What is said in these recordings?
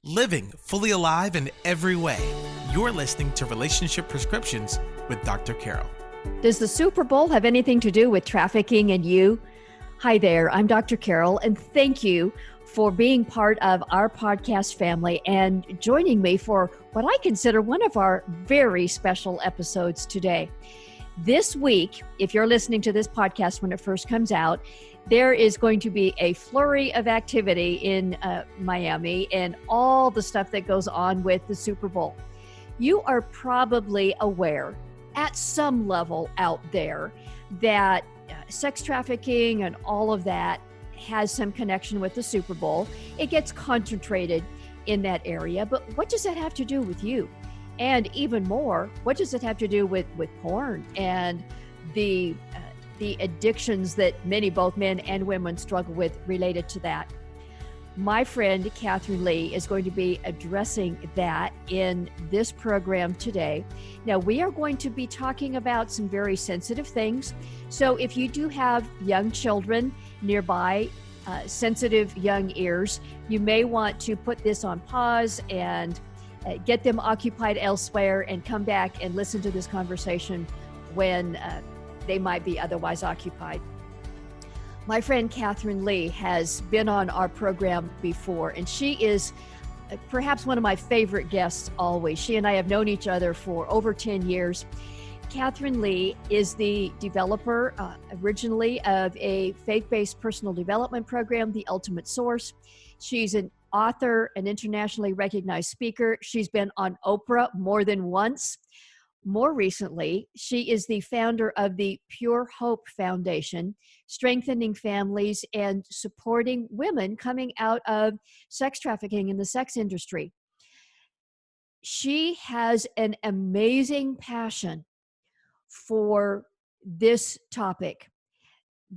living fully alive in every way. You're listening to Relationship Prescriptions with Dr. Carol. Does the Super Bowl have anything to do with trafficking and you? Hi there, I'm Dr. Carol, and thank you for being part of our podcast family and joining me for what I consider one of our very special episodes today. This week, if you're listening to this podcast when it first comes out, there is going to be a flurry of activity in Miami and all the stuff that goes on with the Super Bowl. You are probably aware at some level out there that sex trafficking and all of that has some connection with the Super Bowl. It gets concentrated in that area, but what does that have to do with you? And even more, what does it have to do with porn and the addictions that many, both men and women, struggle with related to that? My friend Kathryn Lee is going to be addressing that in this program today. Now, we are going to be talking about some very sensitive things. So if you do have young children nearby, sensitive young ears, you may want to put this on pause and get them occupied elsewhere and come back and listen to this conversation when they might be otherwise occupied. My friend Kathryn Lee has been on our program before, and she is perhaps one of my favorite guests always. She and I have known each other for over 10 years. Kathryn Lee is the developer originally of a faith-based personal development program, The Ultimate Source. She's an author, an internationally recognized speaker. She's been on Oprah more than once. More recently, she is the founder of the Pure Hope Foundation, strengthening families and supporting women coming out of sex trafficking in the sex industry. She has an amazing passion for this topic.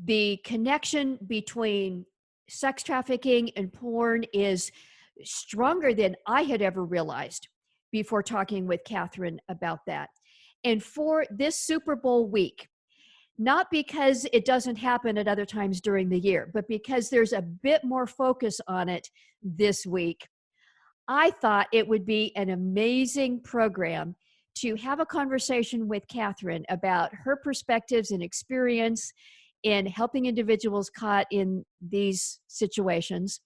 The connection between sex trafficking and porn is stronger than I had ever realized before talking with Kathryn about that. And for this Super Bowl week, not because it doesn't happen at other times during the year, but because there's a bit more focus on it this week, I thought it would be an amazing program to have a conversation with Kathryn about her perspectives and experience in helping individuals caught in these situations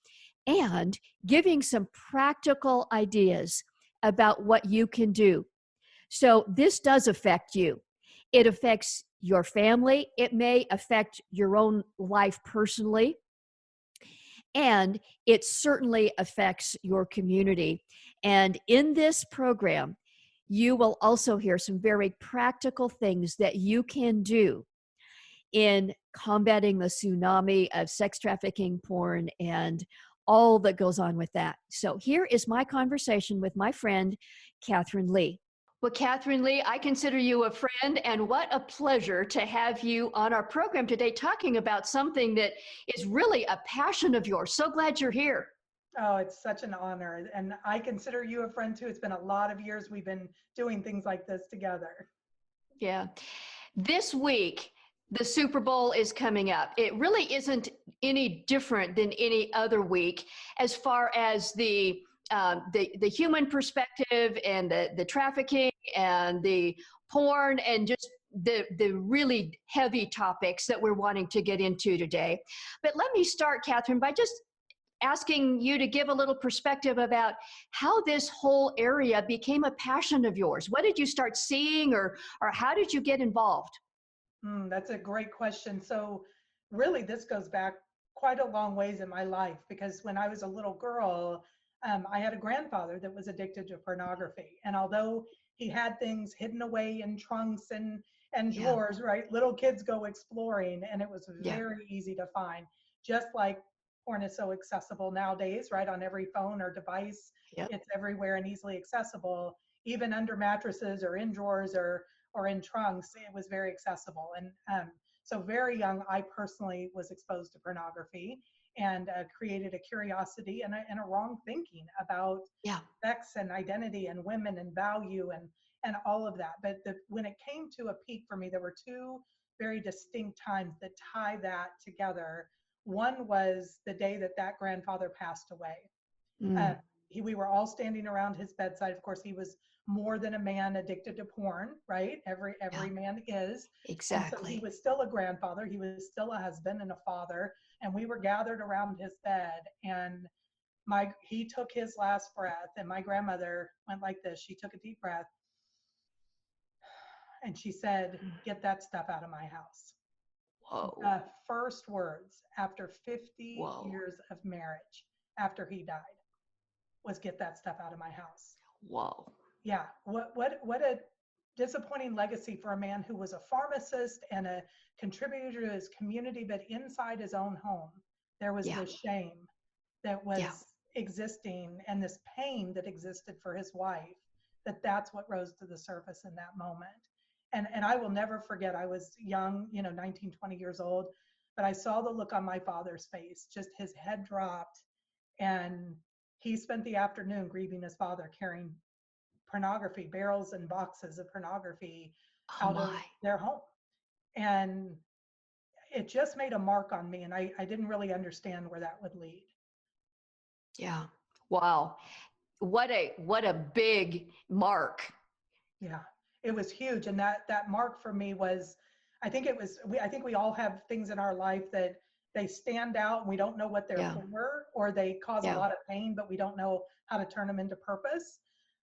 and giving some practical ideas about what you can do. So this does affect you. It affects your family. It may affect your own life personally. And it certainly affects your community. And in this program, you will also hear some very practical things that you can do in combating the tsunami of sex trafficking, porn, and all that goes on with that. So here is my conversation with my friend, Kathryn Lee. Well, Kathryn Lee, I consider you a friend, and what a pleasure to have you on our program today talking about something that is really a passion of yours. So glad you're here. Oh, it's such an honor. And I consider you a friend too. It's been a lot of years we've been doing things like this together. Yeah. This week, the Super Bowl is coming up. It really isn't any different than any other week as far as the human perspective and the trafficking and the porn and just the really heavy topics that we're wanting to get into today. But let me start, Kathryn, by just asking you to give a little perspective about how this whole area became a passion of yours. What did you start seeing, or how did you get involved? That's a great question. So really, this goes back quite a long ways in my life, because when I was a little girl, I had a grandfather that was addicted to pornography. And although he had things hidden away in trunks and drawers, right? Little kids go exploring, and it was very easy to find. Just like porn is so accessible nowadays, right? On every phone or device, it's everywhere and easily accessible. Even under mattresses or in drawers or in trunks, it was very accessible. And so very young, I personally was exposed to pornography and created a curiosity and a wrong thinking about sex and identity and women and value and all of that. But when it came to a peak for me, there were two very distinct times that tie that together. One was the day that grandfather passed away. we were all standing around his bedside. Of course, he was more than a man addicted to porn, right? Every Yeah, man is. And so he exactly. was still a grandfather, he was still a husband and a father, and we were gathered around his bed, and he took his last breath, and my grandmother went like this. She took a deep breath and she said, "Get that stuff out of my house." Whoa. The first words after 50 Whoa. years of marriage after he died was, "Get that stuff out of my house." Whoa. Yeah, what a disappointing legacy for a man who was a pharmacist and a contributor to his community, but inside his own home there was Yeah. this shame that Yeah. was existing, and this pain that existed for his wife, that's what rose to the surface in that moment. And I will never forget, I was young, 19, 20 years old, but I saw the look on my father's face, just his head dropped, and he spent the afternoon grieving his father, carrying pornography, barrels and boxes of pornography Oh out of my. their home. And it just made a mark on me, and I didn't really understand where that would lead. Yeah. Wow. What a big mark. Yeah, it was huge. And that mark for me was, I think we all have things in our life that they stand out and we don't know what they're Yeah. for, or they cause a Yeah. lot of pain, but we don't know how to turn them into purpose.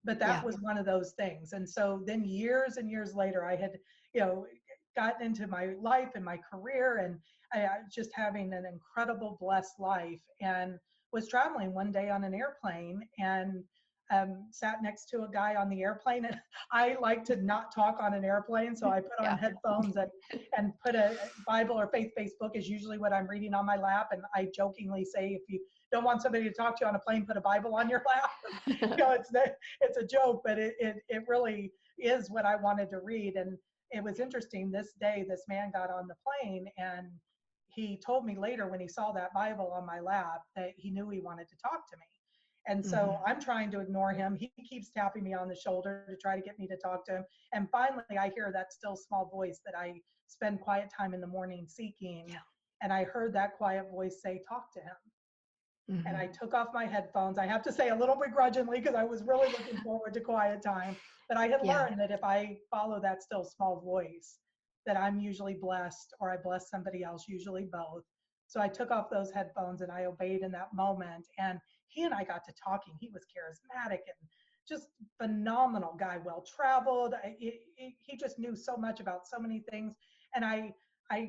But that Yeah. was one of those things. And so then years and years later, I had, you know, gotten into my life and my career, and I was just having an incredible, blessed life, and was traveling one day on an airplane, and sat next to a guy on the airplane. And I like to not talk on an airplane, so I put on Yeah. headphones and put a Bible or faith-based book is usually what I'm reading on my lap. And I jokingly say, if you don't want somebody to talk to you on a plane, put a Bible on your lap. It's a joke, but it really is what I wanted to read. And it was interesting. This day, this man got on the plane, and he told me later, when he saw that Bible on my lap, that he knew he wanted to talk to me. And so Mhm. I'm trying to ignore him. He keeps tapping me on the shoulder to try to get me to talk to him. And finally, I hear that still small voice that I spend quiet time in the morning seeking. Yeah. And I heard that quiet voice say, "Talk to him." And I Mhm. took off my headphones. I have to say, a little begrudgingly, because I was really looking forward to quiet time. But I had Yeah. learned that if I follow that still small voice, that I'm usually blessed, or I bless somebody else, usually both. So I took off those headphones and I obeyed in that moment. And he and I got to talking. He was charismatic and just phenomenal guy, well traveled. He just knew so much about so many things. And I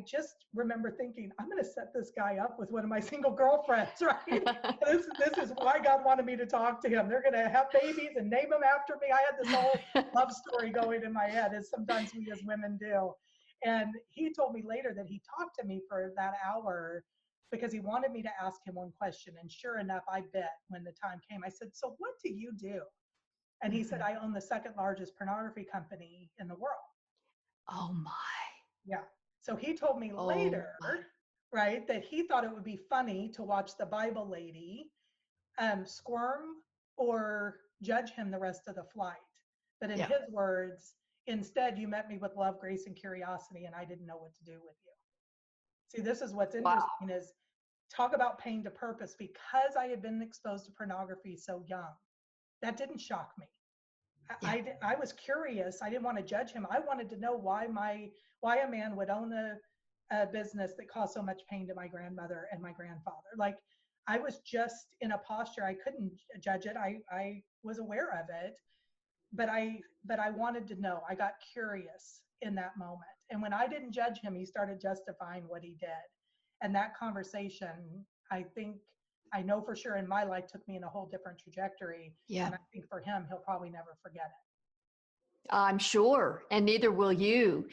just remember thinking, I'm going to set this guy up with one of my single girlfriends, right? This is why God wanted me to talk to him. They're going to have babies and name them after me. I had this whole love story going in my head, as sometimes we as women do. And he told me later that he talked to me for that hour because he wanted me to ask him one question. And sure enough, I bet when the time came, I said, "So what do you do?" And he said, Mhm. "I own the second largest pornography company in the world." Oh my. Yeah. So he told me Oh later, my. right, that he thought it would be funny to watch the Bible lady squirm or judge him the rest of the flight. But in Yeah. his words, "Instead, you met me with love, grace, and curiosity, and I didn't know what to do with you." See, this is what's Wow. interesting is, talk about pain to purpose. Because I had been exposed to pornography so young, that didn't shock me. Yeah. I was curious. I didn't want to judge him. I wanted to know why a man would own a business that caused so much pain to my grandmother and my grandfather. Like, I was just in a posture, I couldn't judge it. I was aware of it, but I wanted to know. I got curious in that moment. And when I didn't judge him, he started justifying what he did. And that conversation, I know for sure in my life, took me in a whole different trajectory. Yeah. And I think for him, he'll probably never forget it. I'm sure, and neither will you.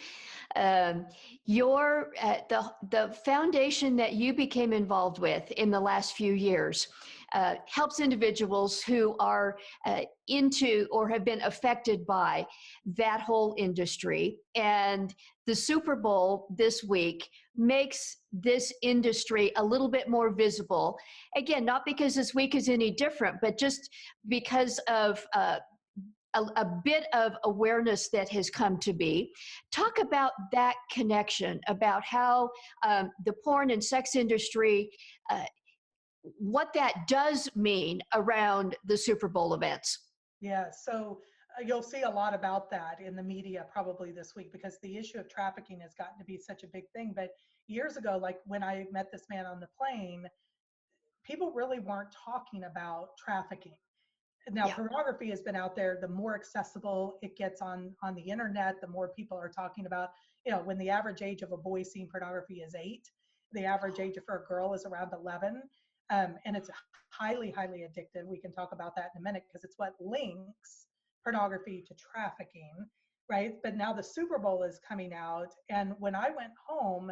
Um, the foundation that you became involved with in the last few years helps individuals who are into or have been affected by that whole industry. And the Super Bowl this week makes this industry a little bit more visible. Again, not because this week is any different, but just because of a bit of awareness that has come to be. Talk about that connection, about how the porn and sex industry what that does mean around the Super Bowl events. Yeah, so you'll see a lot about that in the media probably this week because the issue of trafficking has gotten to be such a big thing. But years ago, like when I met this man on the plane, people really weren't talking about trafficking. Now, Yeah. pornography has been out there. The more accessible it gets on the internet, the more people are talking about. When the average age of a boy seeing pornography is 8, the average age for a girl is around 11, and it's highly, highly addictive. We can talk about that in a minute because it's what links pornography to trafficking, right? But now the Super Bowl is coming out, and when I went home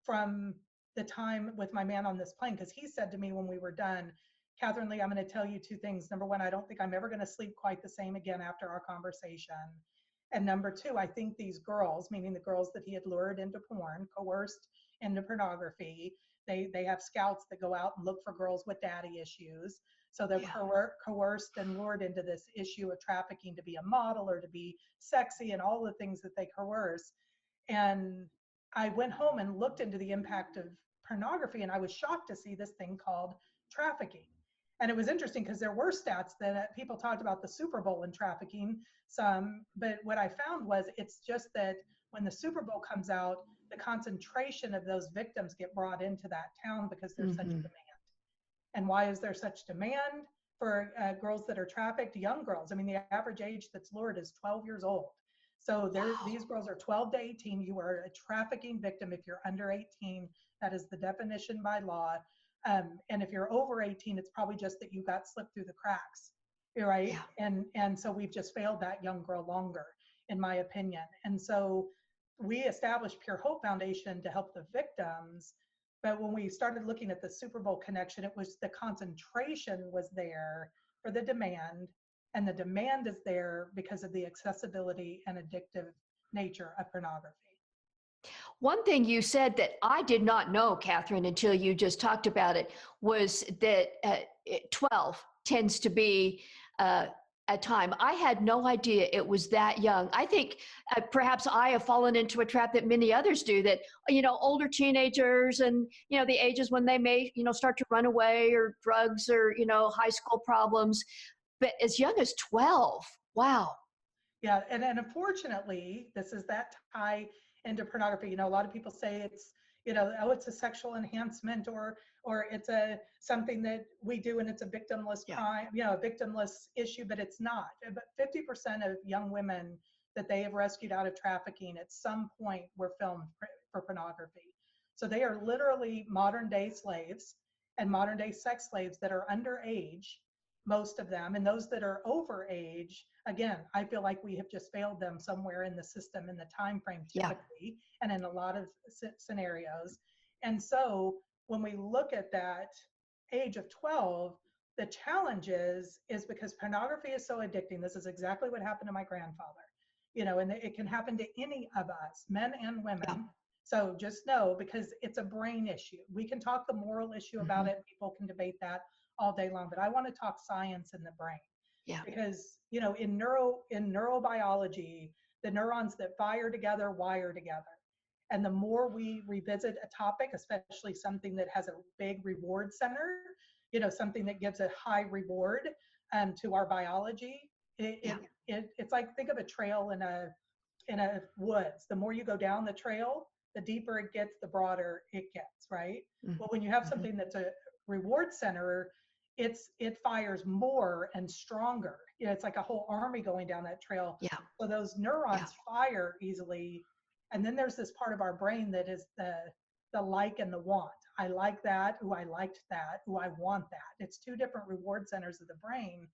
from the time with my man on this plane, because he said to me when we were done, Kathryn Lee, I'm going to tell you 2 things. Number one, I don't think I'm ever going to sleep quite the same again after our conversation. And number 2, I think these girls, meaning the girls that he had lured into porn, coerced into pornography, they have scouts that go out and look for girls with daddy issues. So they're coerced and lured into this issue of trafficking to be a model or to be sexy and all the things that they coerce. And I went home and looked into the impact of pornography, and I was shocked to see this thing called trafficking. And it was interesting because there were stats that people talked about the Super Bowl and trafficking some, but what I found was it's just that when the Super Bowl comes out, the concentration of those victims get brought into that town because there's such demand. And why is there such demand for girls that are trafficked? Young girls. I mean, the average age that's lured is 12 years old. So these girls are 12 to 18. You are a trafficking victim if you're under 18. That is the definition by law. And if you're over 18, it's probably just that you got slipped through the cracks, right? Yeah. And so we've just failed that young girl longer, in my opinion. And so we established Pure Hope Foundation to help the victims. But when we started looking at the Super Bowl connection, it was the concentration was there for the demand, and the demand is there because of the accessibility and addictive nature of pornography. One thing you said that I did not know, Kathryn, until you just talked about it, was that 12 tends to be a time. I had no idea it was that young. I think perhaps I have fallen into a trap that many others do, that, older teenagers and, the ages when they may, start to run away, or drugs, or, high school problems. But as young as 12, wow. Yeah, and unfortunately, this is that tie into pornography. A lot of people say it's, oh, it's a sexual enhancement, or it's something that we do and it's a victimless crime, a victimless issue, but it's not. But 50% of young women that they have rescued out of trafficking at some point were filmed for pornography. So they are literally modern day slaves and modern day sex slaves that are underage, most of them, and those that are over age, again, I feel like we have just failed them somewhere in the system, in the time frame typically, and in a lot of scenarios. And so when we look at that age of 12, the challenge is because pornography is so addicting. This is exactly what happened to my grandfather, and it can happen to any of us, men and women. Yeah. So just know, because it's a brain issue. We can talk the moral issue about it. People can debate that all day long, but I want to talk science in the brain. Yeah. Because, in neurobiology, the neurons that fire together wire together. And the more we revisit a topic, especially something that has a big reward center, something that gives a high reward to our biology, it's like, think of a trail in a woods. The more you go down the trail, the deeper it gets, the broader it gets, right? Well, when you have something that's a reward center, it fires more and stronger. It's like a whole army going down that trail. Yeah. So those neurons fire easily. And then there's this part of our brain that is the like and the want. I like that. Ooh, I liked that. Ooh, I want that. It's 2 different reward centers of the brain.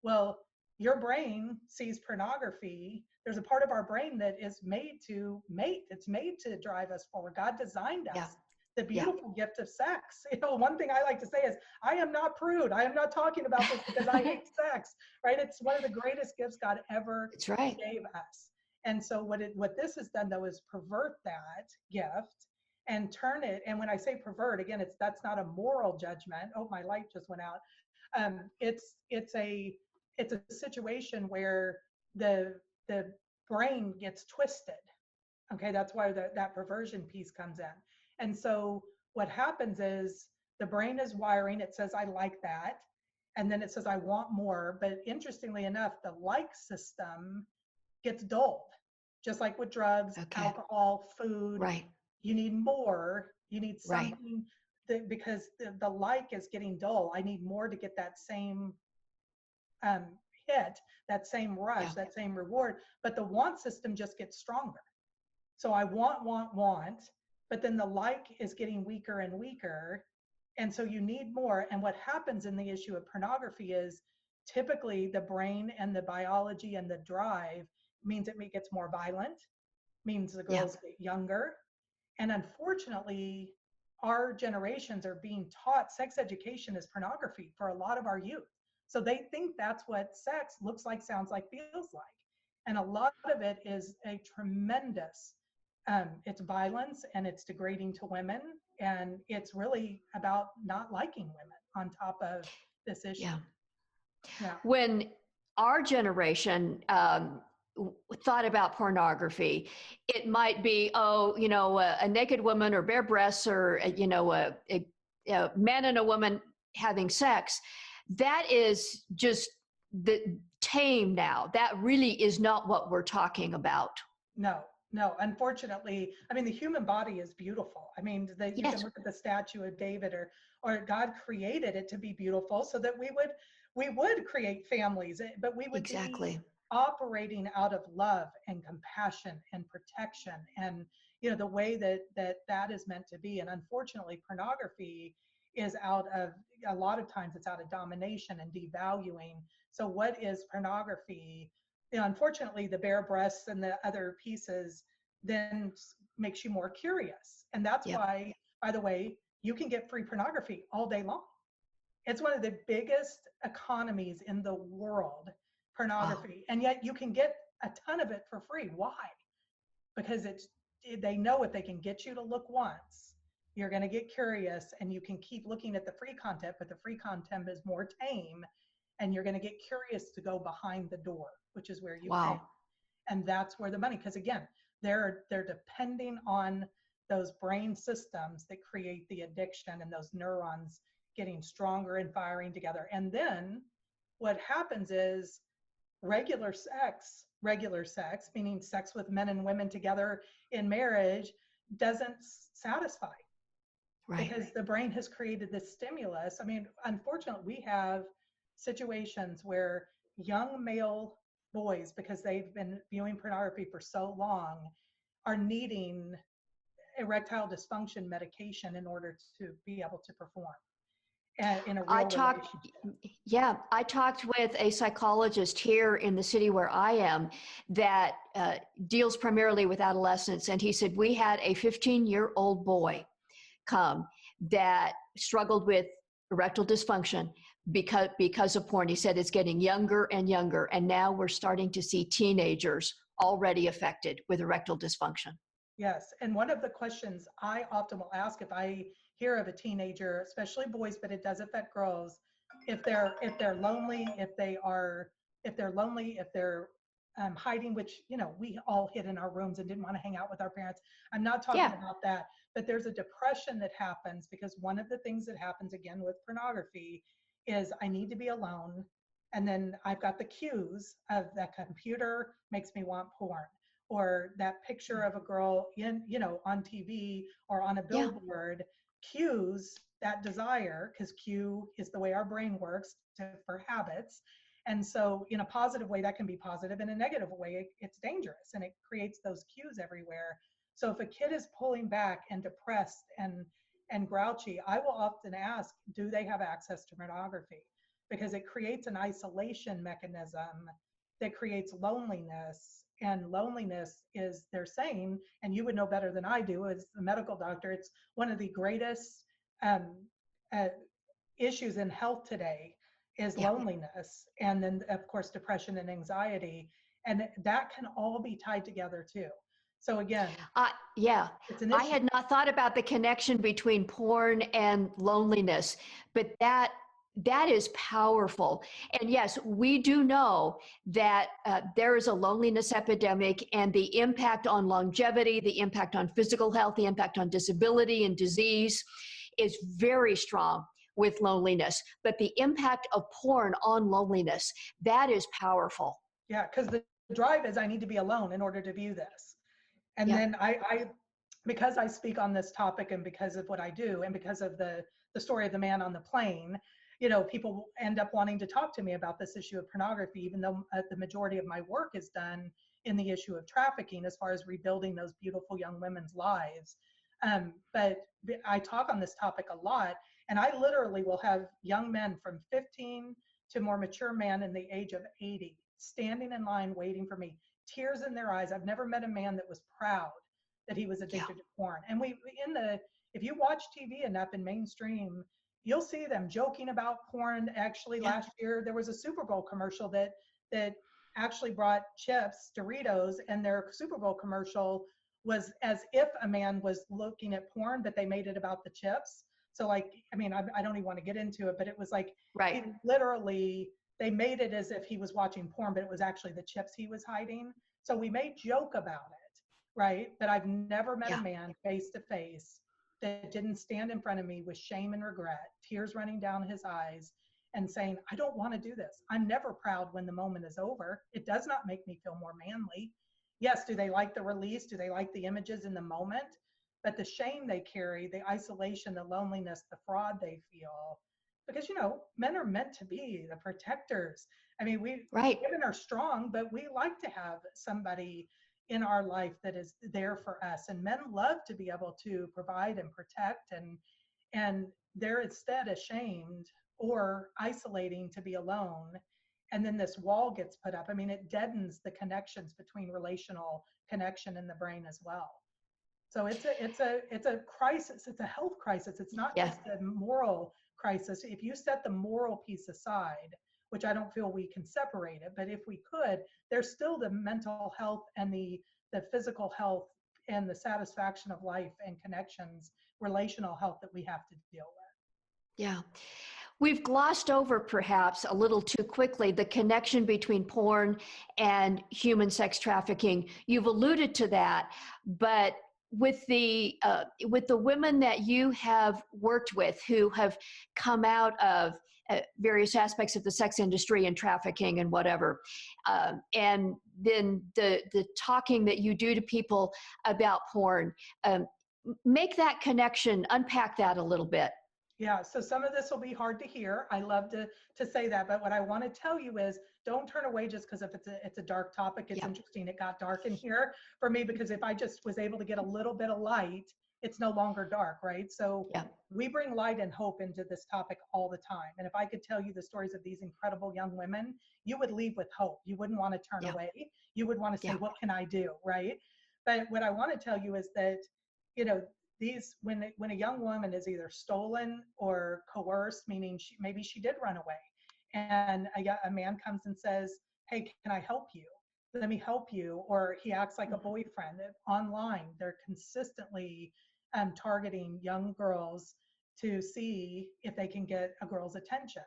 Well, your brain sees pornography. There's a part of our brain that is made to mate. It's made to drive us forward. God designed us. The beautiful gift of sex. One thing I like to say is, I am not prude. I am not talking about this because I hate sex, right? It's one of the greatest gifts God ever gave us. And so what this has done, though, is pervert that gift and turn it. And when I say pervert, again, that's not a moral judgment. Oh, my light just went out. It's a situation where the brain gets twisted. Okay, that's why that perversion piece comes in. And so what happens is The brain is wiring. It says, I like that. And then it says, I want more. But interestingly enough, the like system gets dulled, just like with drugs, Okay. alcohol, food. Right. You need more. You need Right. something that, because the like is getting dull. I need more to get that same hit, that same rush, Yeah. that same reward. But the want system just gets stronger. So I want, but then the like is getting weaker and weaker. And so you need more. And what happens in the issue of pornography is typically the brain and the biology and the drive means it gets more violent, means the Yeah. girls get younger. And unfortunately, our generations are being taught sex education is pornography for a lot of our youth. So they think that's what sex looks like, sounds like, feels like. And a lot of it is a tremendous, it's violence and it's degrading to women. And it's really about not liking women on top of this issue. Yeah. Yeah. When our generation thought about pornography, it might be, a naked woman or bare breasts or, a man and a woman having sex. That is just the tame now. That really is not what we're talking about. No, unfortunately, I mean, the human body is beautiful. I mean, you can look at the statue of David, or God created it to be beautiful so that we would create families, but we would Exactly. be operating out of love and compassion and protection, and the way that is meant to be. And unfortunately, pornography is out of, a lot of times it's out of domination and devaluing. So what is pornography? Unfortunately, the bare breasts and the other pieces then makes you more curious. And that's why, by the way, you can get free pornography all day long. It's one of the biggest economies in the world, pornography. And yet you can get a ton of it for free. Why? Because they know if they can get you to look once, you're going to get curious and you can keep looking at the free content, but the free content is more tame and you're going to get curious to go behind the door, which is where you pay. And that's where the money, because again, they're depending on those brain systems that create the addiction and those neurons getting stronger and firing together. And then what happens is regular sex, meaning sex with men and women together in marriage, doesn't satisfy. Right. Because the brain has created this stimulus. I mean, unfortunately, we have situations where young male boys, because they've been viewing pornography for so long, are needing erectile dysfunction medication in order to be able to perform in a real relationship. I talked with a psychologist here in the city where I am that deals primarily with adolescents. And he said, we had a 15-year-old boy come that struggled with erectile dysfunction because of porn. He said it's getting younger and younger, and now we're starting to see teenagers already affected with erectile dysfunction. Yes, and one of the questions I often will ask if I hear of a teenager, especially boys, but it does affect girls, if they're lonely, if they're hiding, which we all hid in our rooms and didn't want to hang out with our parents. I'm not talking about that, but there's a depression that happens because one of the things that happens again with pornography is I need to be alone, and then I've got the cues of that computer makes me want porn, or that picture of a girl on TV or on a billboard cues that desire, because cue is the way our brain works for habits. And so in a positive way, that can be positive. In a negative way, it's dangerous, and it creates those cues everywhere. So if a kid is pulling back and depressed and grouchy, I will often ask, do they have access to pornography? Because it creates an isolation mechanism that creates loneliness. And loneliness is, they're saying, and you would know better than I do as a medical doctor, it's one of the greatest issues in health today is loneliness. And then, of course, depression and anxiety. And that can all be tied together too. So again, it's an issue. I had not thought about the connection between porn and loneliness, but that is powerful. And yes, we do know that there is a loneliness epidemic, and the impact on longevity, the impact on physical health, the impact on disability and disease is very strong with loneliness, but the impact of porn on loneliness, that is powerful. Yeah, because the drive is I need to be alone in order to view this. And Yep. then because I speak on this topic and because of what I do and because of the story of the man on the plane, people end up wanting to talk to me about this issue of pornography, even though the majority of my work is done in the issue of trafficking as far as rebuilding those beautiful young women's lives. But I talk on this topic a lot, and I literally will have young men from 15 to more mature men in the age of 80 standing in line waiting for me, tears in their eyes. I've never met a man that was proud that he was Yeah. addicted to porn. And if you watch TV enough in mainstream, you'll see them joking about porn. Actually, Yeah. last year there was a Super Bowl commercial that actually brought chips, Doritos, and their Super Bowl commercial was as if a man was looking at porn, but they made it about the chips. So like, I don't even want to get into it, but it was like, Right. literally, they made it as if he was watching porn, but it was actually the chips he was hiding. So we may joke about it, right? But I've never met Yeah. a man face to face that didn't stand in front of me with shame and regret, tears running down his eyes, and saying, I don't want to do this. I'm never proud when the moment is over. It does not make me feel more manly. Yes, do they like the release? Do they like the images in the moment? But the shame they carry, the isolation, the loneliness, the fraud they feel, because men are meant to be the protectors. Right. Women are strong, but we like to have somebody in our life that is there for us, and men love to be able to provide and protect, and they're instead ashamed or isolating to be alone. And then this wall gets put up. It deadens the connections between relational connection in the brain as well. So it's a crisis. It's a health crisis. It's not Yeah. just a moral crisis. If you set the moral piece aside, which I don't feel we can separate it, but if we could, there's still the mental health and the physical health and the satisfaction of life and connections, relational health that we have to deal with. Yeah. We've glossed over perhaps a little too quickly the connection between porn and human sex trafficking. You've alluded to that, but with the women that you have worked with who have come out of various aspects of the sex industry and trafficking and whatever, and then the talking that you do to people about porn, make that connection, unpack that a little bit. Yeah, so some of this will be hard to hear. I love to say that, but what I want to tell you is don't turn away just because if it's a dark topic. It's Yeah. interesting. It got dark in here for me because if I just was able to get a little bit of light, it's no longer dark, right? So Yeah. we bring light and hope into this topic all the time. And if I could tell you the stories of these incredible young women, you would leave with hope. You wouldn't want to turn Yeah. away. You would want to say, Yeah. what can I do, right? But what I want to tell you is that, you know, when a young woman is either stolen or coerced, meaning maybe she did run away, and a man comes and says, hey, can I help you? Let me help you. Or he acts like a boyfriend online. They're consistently targeting young girls to see if they can get a girl's attention.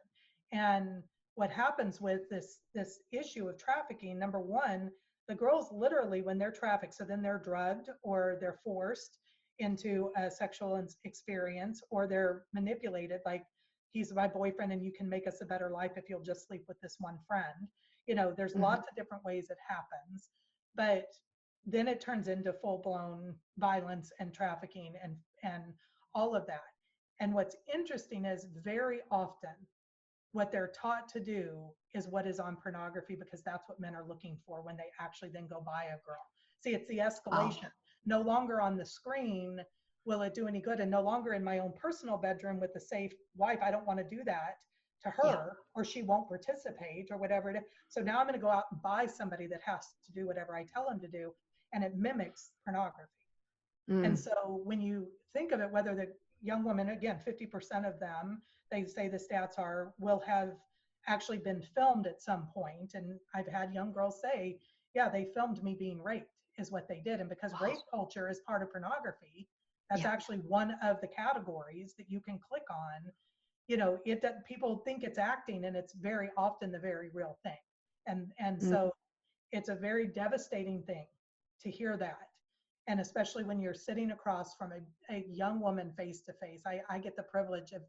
And what happens with this issue of trafficking, number one, the girls literally, when they're trafficked, so then they're drugged or they're forced into a sexual experience, or they're manipulated, like, he's my boyfriend and you can make us a better life if you'll just sleep with this one friend. There's lots of different ways it happens, but then it turns into full-blown violence and trafficking and all of that. And what's interesting is very often what they're taught to do is what is on pornography, because that's what men are looking for when they actually then go buy a girl. See, it's the escalation. No longer on the screen will it do any good, and no longer in my own personal bedroom with a safe wife. I don't want to do that to her, or she won't participate or whatever it is. So now I'm going to go out and buy somebody that has to do whatever I tell them to do, and it mimics pornography. And so when you think of it, whether the young woman, again, 50% of them, they say the stats are, will have actually been filmed at some point. And I've had young girls say, yeah, they filmed me being raped, is what they did. And because rape culture is part of pornography, that's actually one of the categories that you can click on. People think it's acting, and it's very often the very real thing. And so it's a very devastating thing to hear that. And especially when you're sitting across from a young woman face to face. I get the privilege of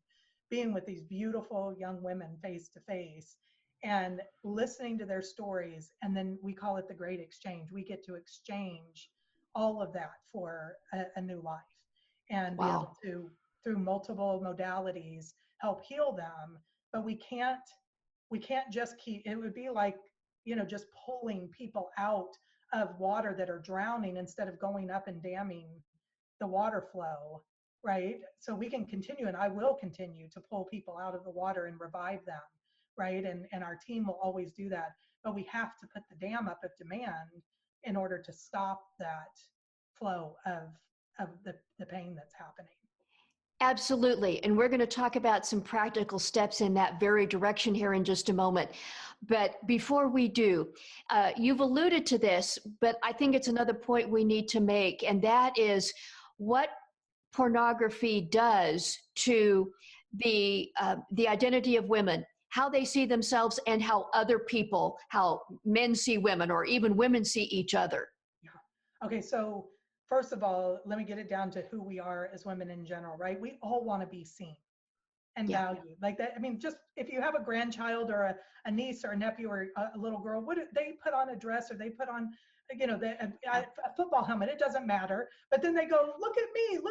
being with these beautiful young women face to face and listening to their stories. And then we call it the great exchange. We get to exchange all of that for a new life and be able Wow. to, through multiple modalities, help heal them. But we can't just keep, it would be like, just pulling people out of water that are drowning instead of going up and damming the water flow, right? So we can continue, and I will continue to pull people out of the water and revive them, right? And our team will always do that. But we have to put the dam up of demand in order to stop that flow of the pain that's happening. Absolutely. And we're going to talk about some practical steps in that very direction here in just a moment. But before we do, you've alluded to this, but I think it's another point we need to make, and that is what pornography does to the identity of women, how they see themselves, and how other people, how men see women, or even women see each other. Yeah. Okay, so first of all, let me get it down to who we are as women in general, right? We all want to be seen and Yeah. valued like that. I mean, just if you have a grandchild or a niece or a nephew or a little girl, what do they put on a dress or they put on, a football helmet? It doesn't matter. But then they go, look at me,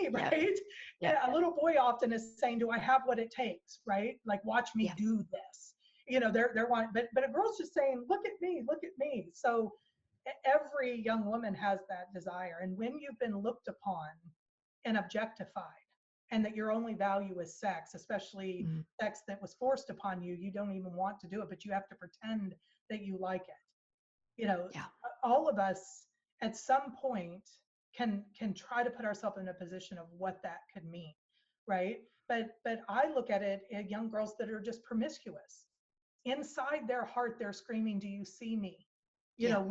Yeah. right? Yeah. And a little boy often is saying, do I have what it takes, right? Like, watch me Yeah. do this. They're wanting, but a girl's just saying, look at me, look at me. So every young woman has that desire. And when you've been looked upon and objectified, and that your only value is sex, especially Mm. sex that was forced upon you, you don't even want to do it, but you have to pretend that you like it. Yeah. All of us at some point can try to put ourselves in a position of what that could mean, right? But I look at it at young girls that are just promiscuous. Inside their heart, they're screaming, "Do you see me?" Yeah.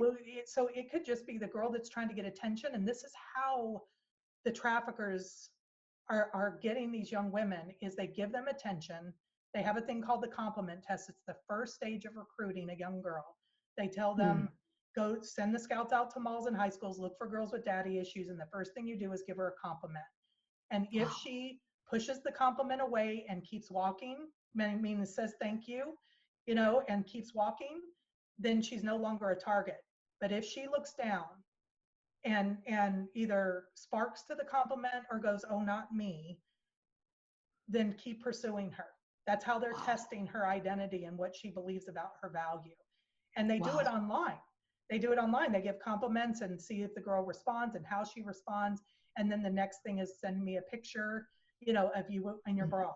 So it could just be the girl that's trying to get attention, and this is how the traffickers are getting these young women is they give them attention. They have a thing called the compliment test. It's the first stage of recruiting a young girl. They tell them, Mm. go send the scouts out to malls and high schools, look for girls with daddy issues, and the first thing you do is give her a compliment. And if Wow. she pushes the compliment away and keeps walking, meaning says thank you, and keeps walking, then she's no longer a target. But if she looks down and either sparks to the compliment or goes, oh, not me, then keep pursuing her. That's how they're Wow. testing her identity and what she believes about her value. And they do it Wow. online. They do it online. They give compliments and see if the girl responds and how she responds. And then the next thing is send me a picture, of you in your Mm. bra.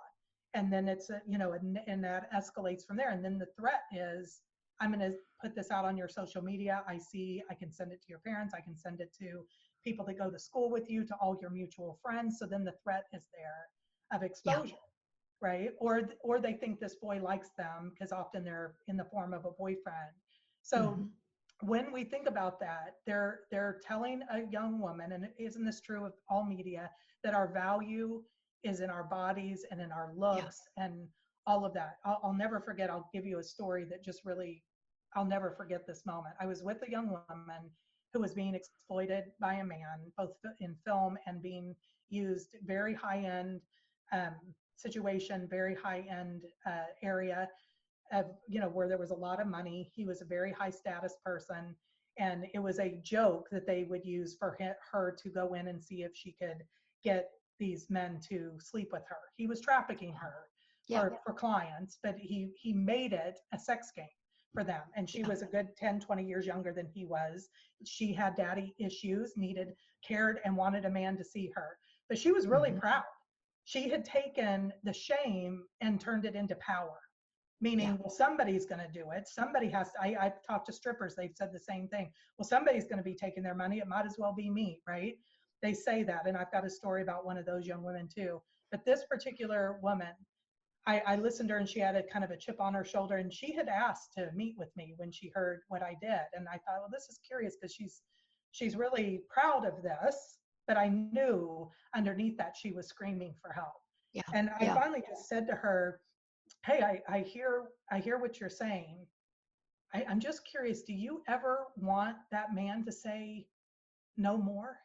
And then it's, and that escalates from there. And then the threat is, I'm going to put this out on your social media. I can send it to your parents. I can send it to people that go to school with you, to all your mutual friends. So then the threat is there of Yeah. exposure, right? Or they think this boy likes them because often they're in the form of a boyfriend. So Hmm. when we think about that, they're telling a young woman, and isn't this true of all media, that our value is in our bodies and in our Yeah. looks and all of that. I'll never forget. I'll give you a story that just really, I'll never forget this moment. I was with a young woman who was being exploited by a man, both in film and being used very high end um, situation, very high end area of, where there was a lot of money. He was a very high status person. And it was a joke that they would use for her to go in and see if she could get these men to sleep with her. He was trafficking her Yeah. for clients, but he made it a sex game for them. And she Yeah. was a good 10, 20 years younger than he was. She had daddy issues, needed cared, and wanted a man to see her. But she was really Hmm. proud. She had taken the shame and turned it into power, Yeah. meaning, well, somebody's going to do it. Somebody has to. I've talked to strippers. They've said the same thing. Well, somebody's going to be taking their money. It might as well be me, right? They say that. And I've got a story about one of those young women too. But this particular woman, I listened to her, and she had a kind of a chip on her shoulder, and she had asked to meet with me when she heard what I did. And I thought, well, this is curious because she's really proud of this, but I knew underneath that she was screaming for help. Yeah. And I Yeah. finally just said to her, hey, I hear what you're saying. I'm just curious, do you ever want that man to say, no more.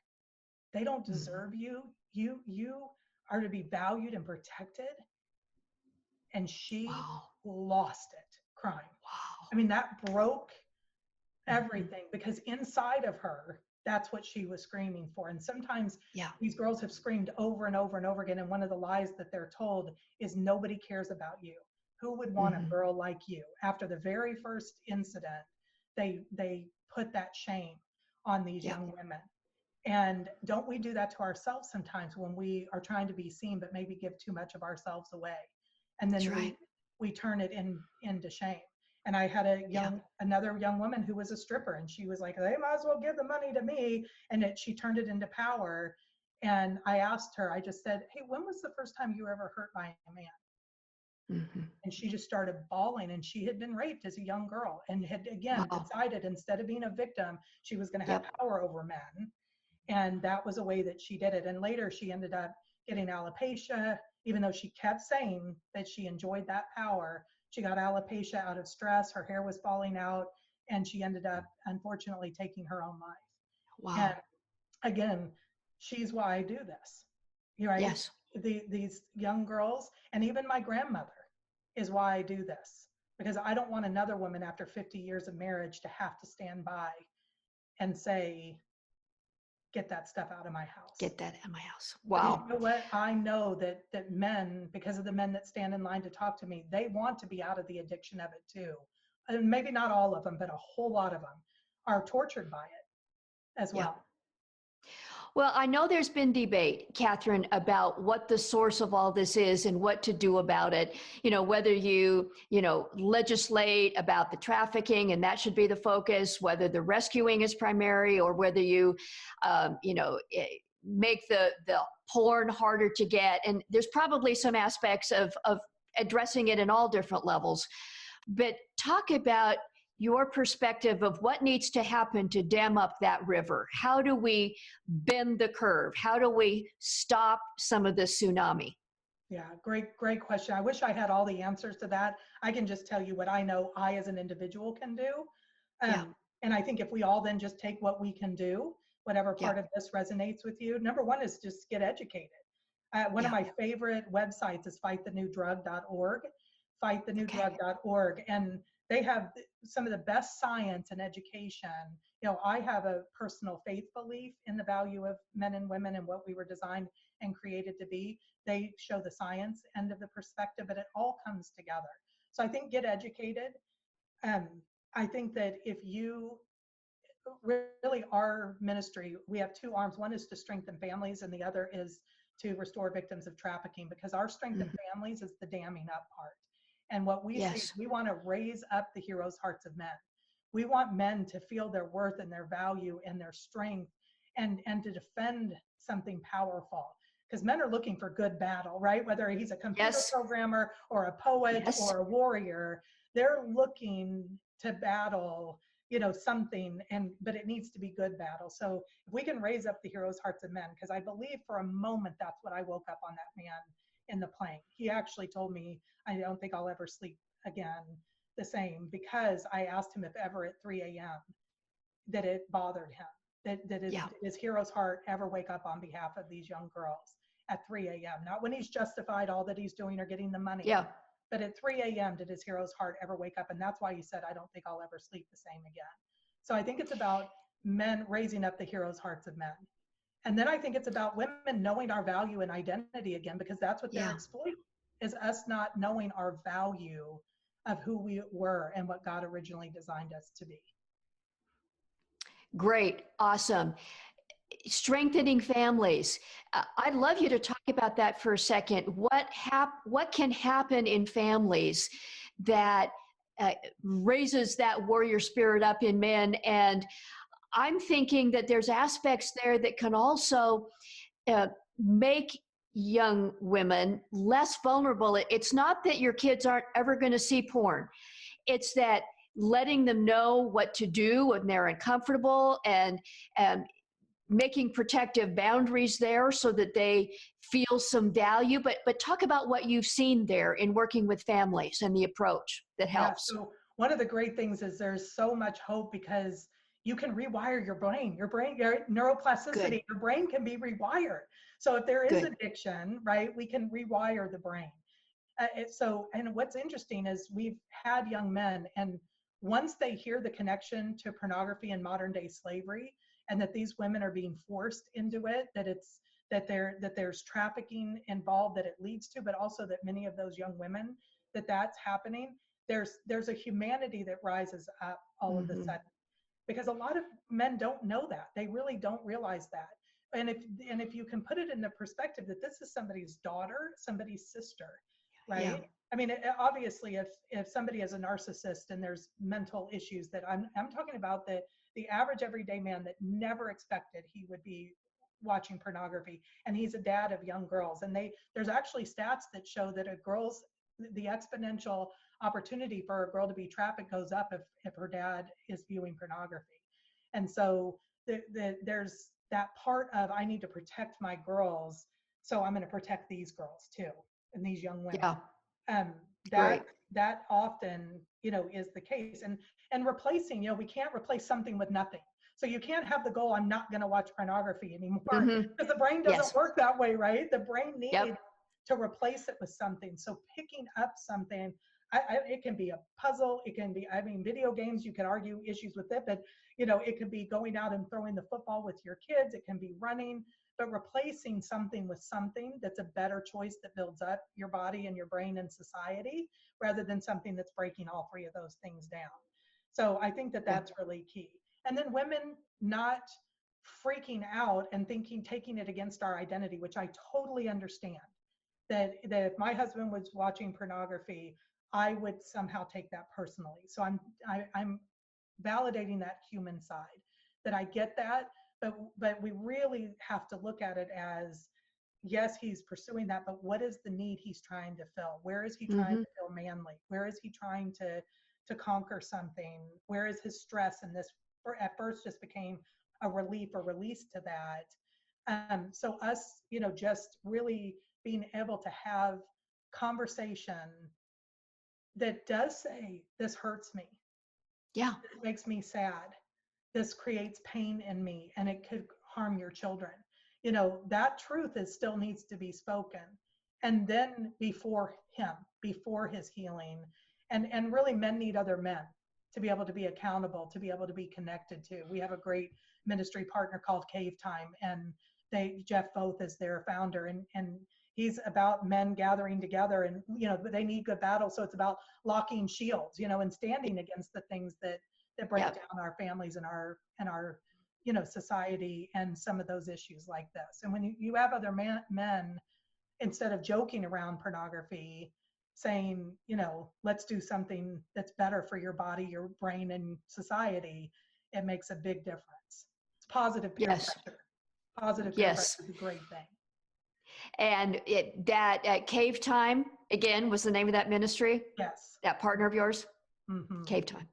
They don't Mhm. deserve you. You are to be valued and protected. And she Wow. lost it crying. Wow. I mean, that broke Mhm. everything, because inside of her, that's what she was screaming for. And sometimes Yeah. these girls have screamed over and over and over again. And one of the lies that they're told is nobody cares about you. Who would want a Mhm. girl like you? After the very first incident, they put that shame on these Yeah. young women. And don't we do that to ourselves sometimes when we are trying to be seen, but maybe give too much of ourselves away? And That's then right. we turn it into shame. And I had Yeah. another young woman who was a stripper, and she was like, they might as well give the money to me. And she turned it into power. And I asked her, I just said, hey, when was the first time you were ever hurt by a man? Mhm. And she just started bawling, and she had been raped as a young girl and had again Wow. decided, instead of being a victim, she was going to have Yep. power over men. And that was a way that she did it. And later she ended up getting alopecia, even though she kept saying that she enjoyed that power. She got alopecia out of stress, her hair was falling out, and she ended up unfortunately taking her own life. And Wow. again, she's why I do this, right? Yes. These young girls, and even my grandmother is why I do this, because I don't want another woman after 50 years of marriage to have to stand by and say, get that stuff out of my house. Get that at my house. Because Wow. you know what? I know that men, because of the men that stand in line to talk to me, they want to be out of the addiction of it too. And maybe not all of them, but a whole lot of them are tortured by it as Yeah. well. Well, I know there's been debate, Kathryn, about what the source of all this is and what to do about it. Whether legislate about the trafficking and that should be the focus, whether the rescuing is primary, or whether you, make the porn harder to get. And there's probably some aspects of addressing it in all different levels. But talk about your perspective of what needs to happen to dam up that river. How do we bend the curve? How do we stop some of this tsunami? Yeah, great question. I wish I had all the answers to that. I can just tell you what I know I as an individual can do. Yeah, And I think if we all then just take what we can do, whatever yeah, part of this resonates with you, number one is just get educated. One of yeah. my favorite websites is fightthenewdrug.org, Okay. fightthenewdrug.org. And they have some of the best science and education. I have a personal faith belief in the value of men and women and what we were designed and created to be. They show the science end of the perspective, but it all comes together. So I think get educated. Um, I think that if you really, our ministry, we have two arms. One is to strengthen families, and the other is to restore victims of trafficking, because our strengthen Mhm. families is the damming up part. And what we see is Yes. we want to raise up the heroes' hearts of men. We want men to feel their worth and their value and their strength, and to defend something powerful. Because men are looking for good battle, right? Whether he's a computer Yes. programmer or a poet Yes. or a warrior, they're looking to battle, something, but it needs to be good battle. So if we can raise up the heroes' hearts of men, because I believe for a moment that's what I woke up on that man in the plane. He actually told me, I don't think I'll ever sleep again the same, because I asked him if ever at 3 a.m. that it bothered him, that Yeah. his hero's heart ever wake up on behalf of these young girls at 3 a.m. Not when he's justified all that he's doing or getting the money, Yeah. but at 3 a.m. did his hero's heart ever wake up? And that's why he said, I don't think I'll ever sleep the same again. So I think it's about men raising up the heroes' hearts of men. And then I think it's about women knowing our value and identity again, because that's what they're Yeah. exploiting, is us not knowing our value of who we were and what God originally designed us to be. Great. Awesome. Strengthening families. I'd love you to talk about that for a second. What can happen in families that raises that warrior spirit up in men? And I'm thinking that there's aspects there that can also make young women less vulnerable. It's not that your kids aren't ever going to see porn. It's that letting them know what to do when they're uncomfortable, and making protective boundaries there so that they feel some value. But talk about what you've seen there in working with families and the approach that Yeah. helps. So one of the great things is there's so much hope, because you can rewire your brain, your neuroplasticity, Good. your brain can be rewired. So if there is Good. addiction, right, we can rewire the brain. And what's interesting is we've had young men, and once they hear the connection to pornography and modern day slavery, and that these women are being forced into it, that there's trafficking involved that it leads to, but also that many of those young women that's happening, there's a humanity that rises up all of a Hmm. sudden, because a lot of men don't know that. They really don't realize that. And if you can put it in the perspective that this is somebody's daughter, somebody's sister, Yeah. right? I mean, obviously, if somebody is a narcissist and there's mental issues, that I'm talking about the average everyday man that never expected he would be watching pornography, and he's a dad of young girls, and there's actually stats that show that the exponential opportunity for a girl to be trafficked goes up if her dad is viewing pornography. And so there's that part of, I need to protect my girls, so I'm going to protect these girls too, and these young women. Yeah. um Great. that often, is the case. And replacing, we can't replace something with nothing. So you can't have the goal, I'm not going to watch pornography anymore, Hmm. because the brain doesn't Yes. work that way, right? The brain needs Yep. to replace it with something. So picking up something, it can be a puzzle, it can be, I mean, video games, you can argue issues with it, but it could be going out and throwing the football with your kids, it can be running, but replacing something with something that's a better choice, that builds up your body and your brain and society, rather than something that's breaking all three of those things down. So I think that Yeah. that's really key. And then women not freaking out and taking it against our identity, which I totally understand. That if my husband was watching pornography, I would somehow take that personally. So I'm validating that human side, that I get that, but we really have to look at it as, yes, he's pursuing that, but what is the need he's trying to fill? Where is he trying Hmm. to feel manly? Where is he trying to conquer something? Where is his stress? And this at first just became a relief or release to that. So us, just really being able to have conversation that does say, this hurts me, Yeah. this makes me sad, this creates pain in me, and it could harm your children. That truth still needs to be spoken. And then before his healing, and really, men need other men to be able to be accountable, to be able to be connected to. We have a great ministry partner called Cave Time, and Jeff Foth is their founder, and he's about men gathering together, and they need good battles. So it's about locking shields, and standing against the things that break Yep. down our families and our society, and some of those issues like this. And when you have other men, instead of joking around pornography, saying, let's do something that's better for your body, your brain, and society, it makes a big difference. It's positive peer Yes. pressure. Positive peer pressure Yes. is a great thing. And that at Cave Time, again, was the name of that ministry, Yes. that partner of yours? Mm-hmm. Cave Time.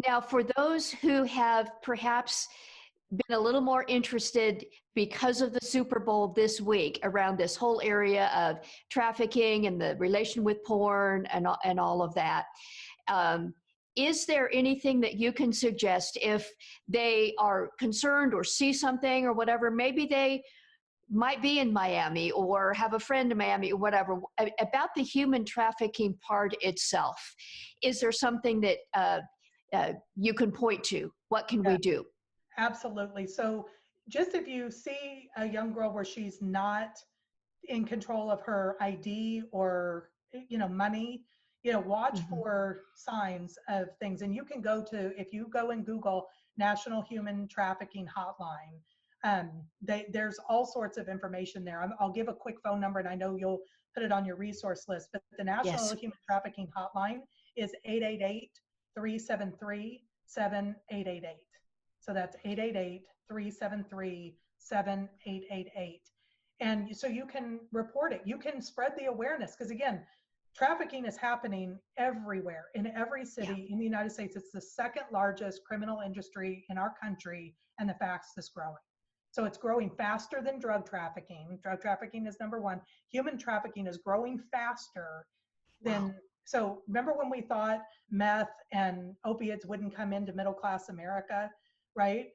Now, for those who have perhaps been a little more interested because of the Super Bowl this week around this whole area of trafficking and the relation with porn and all of that, is there anything that you can suggest if they are concerned or see something or whatever? Maybe they might be in Miami or have a friend in Miami or whatever, about the human trafficking part itself. Is there something that you can point to? What can we do? Absolutely. So just if you see a young girl where she's not in control of her ID or money, watch Mhm. for signs of things. And you can if you go and Google National Human Trafficking Hotline, there's all sorts of information there. I'll give a quick phone number, and I know you'll put it on your resource list, but the National Yes. Human Trafficking Hotline is 888-373-7888. So that's 888-373-7888. And so you can report it. You can spread the awareness, because again, trafficking is happening everywhere, in every city in the United States. It's the second largest criminal industry in our country, and the fastest growing. So it's growing faster than drug trafficking. Drug trafficking is number one. Human trafficking is growing faster than Wow. So remember when we thought meth and opiates wouldn't come into middle class America, right?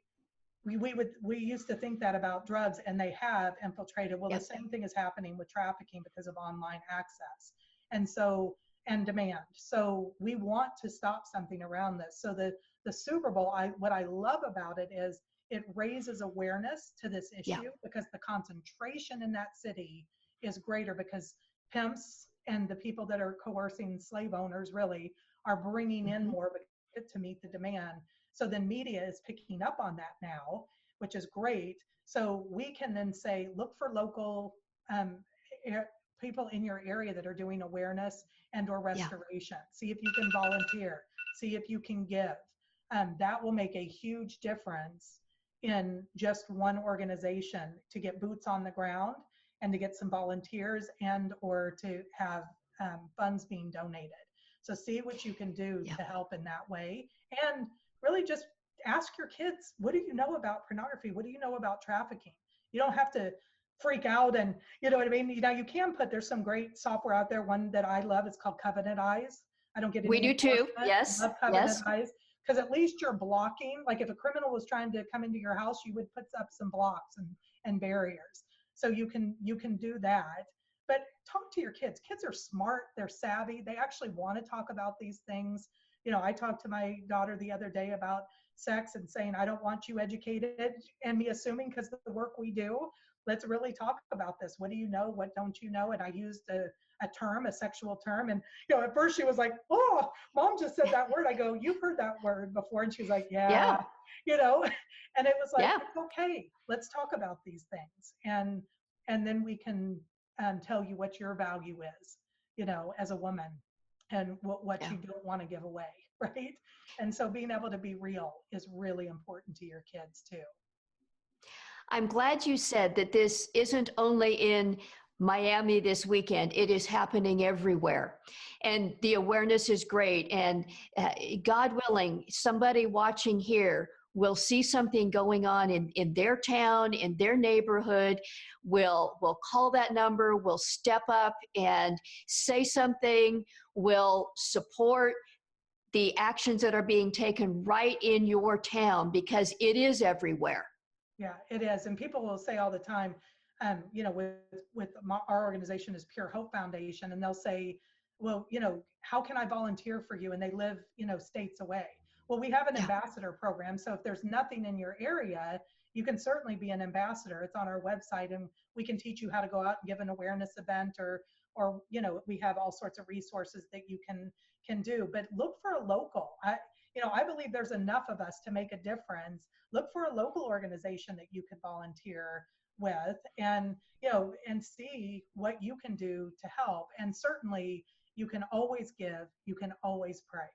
We used to think that about drugs, and they have infiltrated. Well, the Yep. same thing is happening with trafficking because of online access, and so and demand. So we want to stop something around this. So the Super Bowl, what I love about it is it raises awareness to this Yeah. issue because the concentration in that city is greater, because pimps and the people that are coercing slave owners really are bringing in Hmm. more to meet the demand. So then media is picking up on that now, which is great. So we can then say, look for local um, people in your area that are doing awareness and or Yeah. restoration. See if you can volunteer. See if you can give. That will make a huge difference in just one organization to get boots on the ground and to get some volunteers and or to have funds being donated. So see what you can do Yeah. to help in that way. And really just ask your kids, what do you know about pornography? What do you know about trafficking? You don't have to freak out, and you know what I mean? You know, you can put, there's some great software out there. One that I love is called Covenant Eyes. I don't get We any do too. enforcement. Yes. Love Covenant Yes. Eyes, because at least you're blocking. Like if a criminal was trying to come into your house, you would put up some blocks and barriers. So you can do that. But talk to your kids. Kids are smart, they're savvy, they actually want to talk about these things. You know, I talked to my daughter the other day about sex and saying, I don't want you educated and me assuming, because of the work we do, let's really talk about this. What do you know? What don't you know? And I used a term, a sexual term. And, you know, at first she was like, oh, mom just said that word. I go, you've heard that word before. And she's like, yeah, Yeah. you know, and it was like, Yeah. it's okay. Let's talk about these things. And then we can tell you what your value is, you know, as a woman, and what Yeah. you don't want to give away, right? And so being able to be real is really important to your kids too. I'm glad you said that this isn't only in Miami this weekend, it is happening everywhere. And the awareness is great. And God willing, somebody watching here will see something going on in their town, in their neighborhood, will call that number, will step up and say something, will support the actions that are being taken right in your town, because it is everywhere. Yeah, it is. And people will say all the time, you know, our organization is Pure Hope Foundation, and they'll say, well, you know, how can I volunteer for you? And they live, you know, states away. Well, we have an Yeah. ambassador program. So if there's nothing in your area, you can certainly be an ambassador. It's on our website, and we can teach you how to go out and give an awareness event, or you know, we have all sorts of resources that you can do. But look for a local. You know, I believe there's enough of us to make a difference. Look for a local organization that you could volunteer with, and you know, and see what you can do to help. And certainly you can always give, you can always pray,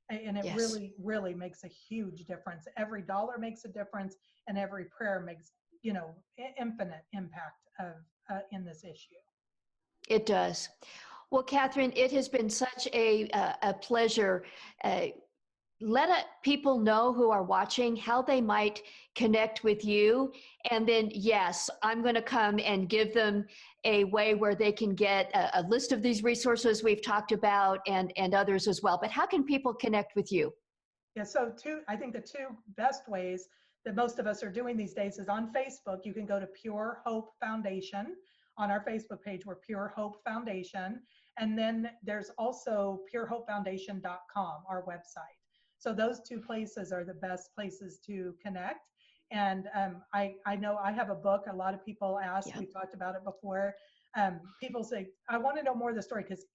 and it Yes. really makes a huge difference. Every dollar makes a difference, and every prayer makes, you know, infinite impact of in this issue. It does. Well, Kathryn, it has been such a pleasure. Let people know who are watching how they might connect with you. And then, yes, I'm going to come and give them a way where they can get a list of these resources we've talked about, and others as well. But how can people connect with you? Yeah, so I think the two best ways that most of us are doing these days is on Facebook. You can go to Pure Hope Foundation. On our Facebook page, we're Pure Hope Foundation. And then there's also purehopefoundation.com, our website. So those two places are the best places to connect. And I know I have a book. A lot of people ask, Yeah. we've talked about it before. People say, I want to know more of the story, because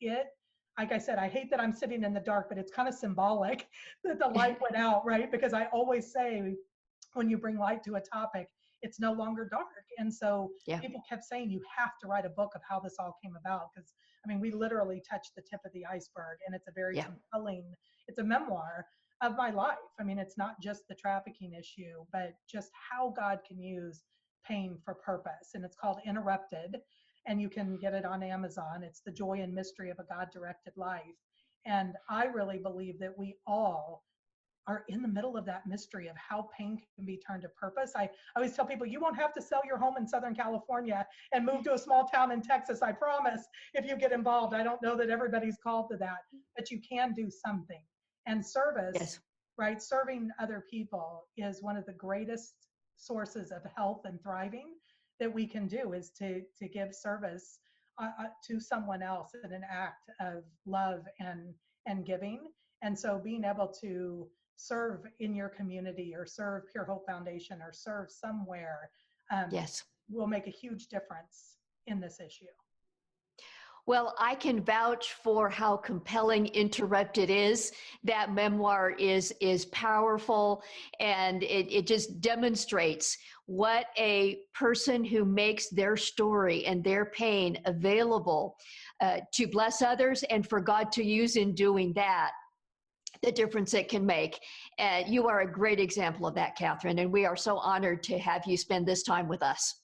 like I said, I hate that I'm sitting in the dark, but it's kind of symbolic that the light went out, right? Because I always say, when you bring light to a topic, it's no longer dark. And so Yeah. people kept saying, you have to write a book of how this all came about. Because I mean, we literally touched the tip of the iceberg, and it's a very Yeah. compelling, it's a memoir of my life. I mean, it's not just the trafficking issue, but just how God can use pain for purpose. And it's called Interrupted, and you can get it on Amazon. It's the joy and mystery of a God-directed life. And I really believe that we all are in the middle of that mystery of how pain can be turned to purpose. I always tell people, you won't have to sell your home in Southern California and move to a small town in Texas, I promise, if you get involved. I don't know that everybody's called to that, but you can do something. And service, Yes. right? Serving other people is one of the greatest sources of health and thriving that we can do, is to give service to someone else in an act of love and giving. And so being able to serve in your community or serve Pure Hope Foundation or serve somewhere Yes. will make a huge difference in this issue. Well, I can vouch for how compelling Interrupted is. That memoir is powerful, and it just demonstrates what a person who makes their story and their pain available to bless others and for God to use in doing that, the difference it can make. And you are a great example of that, Kathryn, and we are so honored to have you spend this time with us.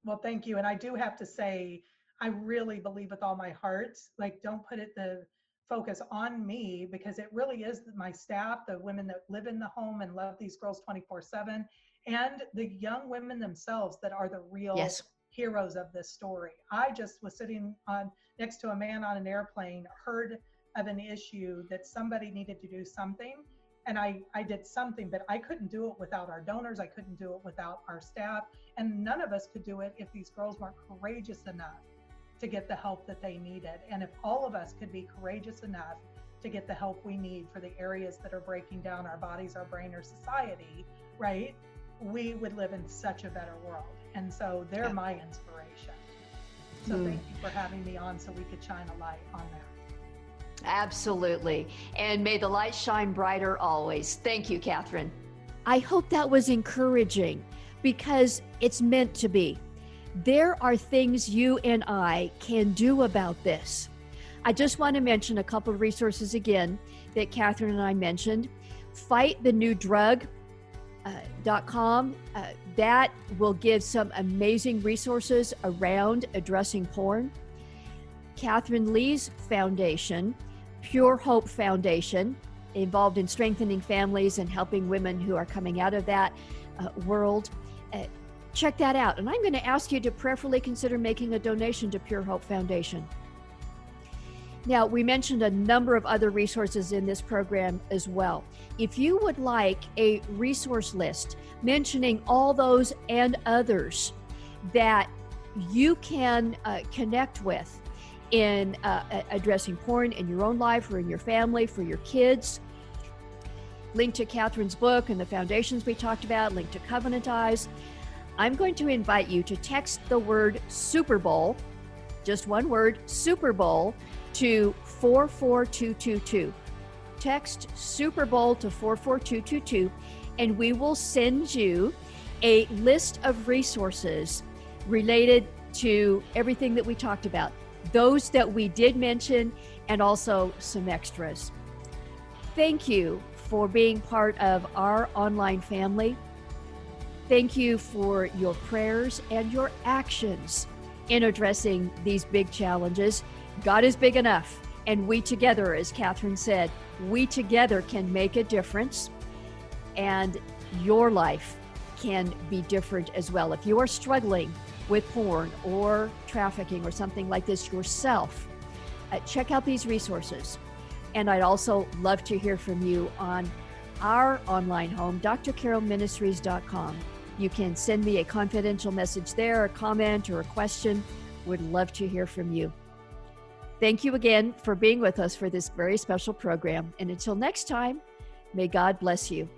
Well, thank you. And I do have to say, I really believe with all my heart, like, don't put the focus on me, because it really is my staff, the women that live in the home and love these girls 24/7, and the young women themselves that are the real Yes. heroes of this story. I just was sitting next to a man on an airplane, heard of an issue that somebody needed to do something. And I did something, but I couldn't do it without our donors. I couldn't do it without our staff. And none of us could do it if these girls weren't courageous enough to get the help that they needed. And if all of us could be courageous enough to get the help we need for the areas that are breaking down our bodies, our brain, our society, right, we would live in such a better world. And so they're my inspiration. So thank you for having me on so we could shine a light on that. Absolutely. And may the light shine brighter always. Thank you, Kathryn. I hope that was encouraging, because it's meant to be. There are things you and I can do about this. I just want to mention a couple of resources again that Kathryn and I mentioned. FightTheNewDrug.com. That will give some amazing resources around addressing porn. Kathryn Lee's foundation, Pure Hope Foundation, involved in strengthening families and helping women who are coming out of that world. Check that out. And I'm going to ask you to prayerfully consider making a donation to Pure Hope Foundation. Now, we mentioned a number of other resources in this program as well. If you would like a resource list mentioning all those and others that you can connect with in addressing porn in your own life or in your family, for your kids, link to Kathryn's book and the foundations we talked about, link to Covenant Eyes, I'm going to invite you to text the word Super Bowl, just one word, Super Bowl, to 44222. Text Super Bowl to 44222, and we will send you a list of resources related to everything that we talked about, those that we did mention, and also some extras. Thank you for being part of our online family. Thank you for your prayers and your actions in addressing these big challenges. God is big enough, and we together, as Kathryn said, we together can make a difference, and your life can be different as well. If you are struggling with porn or trafficking or something like this yourself, check out these resources. And I'd also love to hear from you on our online home, drcarolministries.com. You can send me a confidential message there, a comment or a question. Would love to hear from you. Thank you again for being with us for this very special program. And until next time, may God bless you.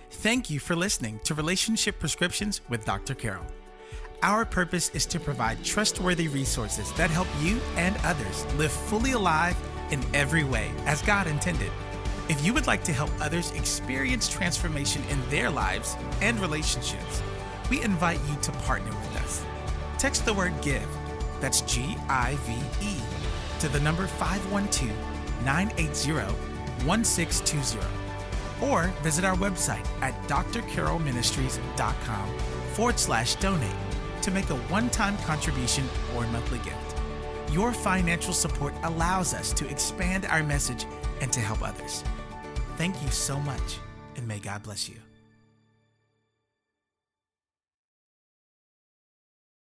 Thank you for listening to Relationship Prescriptions with Dr. Carol. Our purpose is to provide trustworthy resources that help you and others live fully alive in every way as God intended. If you would like to help others experience transformation in their lives and relationships, we invite you to partner with us. Text the word GIVE, that's GIVE, to the number 512-980-1620, or visit our website at drcarolministries.com/donate to make a one-time contribution or monthly gift. Your financial support allows us to expand our message and to help others. Thank you so much, and may God bless you.